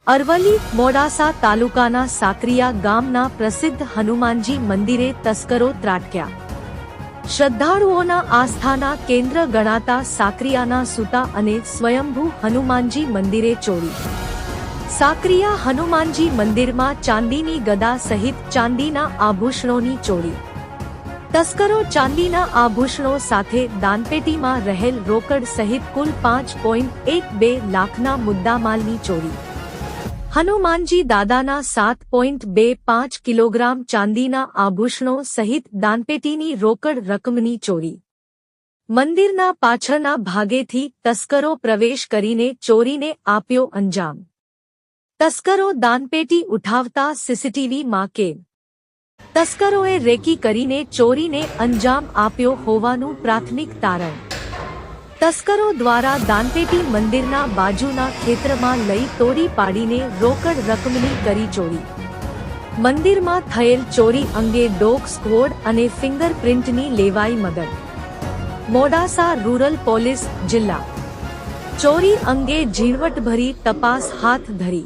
અરવલ્લી મોડાસા તાલુકાના સાકરિયા ગામના પ્રસિદ્ધ હનુમાનજી મંદિરે તસ્કરો ત્રાટક્યા। શ્રદ્ધાળુઓના આસ્થાના કેન્દ્ર ગણાતા સાકરિયાના સૂતા અને સ્વયંભૂ હનુમાનજી મંદિરે ચોરી। સાકરિયા હનુમાનજી મંદિરમાં ચાંદીની ગદા સહિત ચાંદીના આભૂષણોની ચોરી। તસ્કરો ચાંદીના આભૂષણો સાથે દાનપેટીમાં રહેલ રોકડ સહિત કુલ 5.12 લાખના મુદ્દામાલની ચોરી। હનુમાનજી દાદાના 7.25 કિલોગ્રામ ચાંદીના આભૂષણો સહિત દાનપેટીની રોકડ રકમની ચોરી। મંદિરના પાછળના ભાગેથી તસ્કરો પ્રવેશ કરીને ચોરીને આપ્યો અંજામ। તસ્કરો દાનપેટી ઉઠાવતા સીસીટીવીમાં કેદ। તસ્કરોએ રેકી કરીને ચોરીને અંજામ આપ્યો હોવાનું પ્રાથમિક તારણ। તસ્કરો દ્વારા દાનપેટી મંદિરના બાજુના ખેતરમાં લઈ તોડી પાડીને રોકડ રકમની કરી ચોરી। મંદિરમાં થયેલ ચોરી અંગે ડોગ સ્ક્વોડ અને ફિંગરપ્રિન્ટની લેવાઈ મદદ। મોડાસા રૂરલ પોલીસ જિલ્લા ચોરી અંગે ઝીણવટભરી તપાસ હાથ ધરી।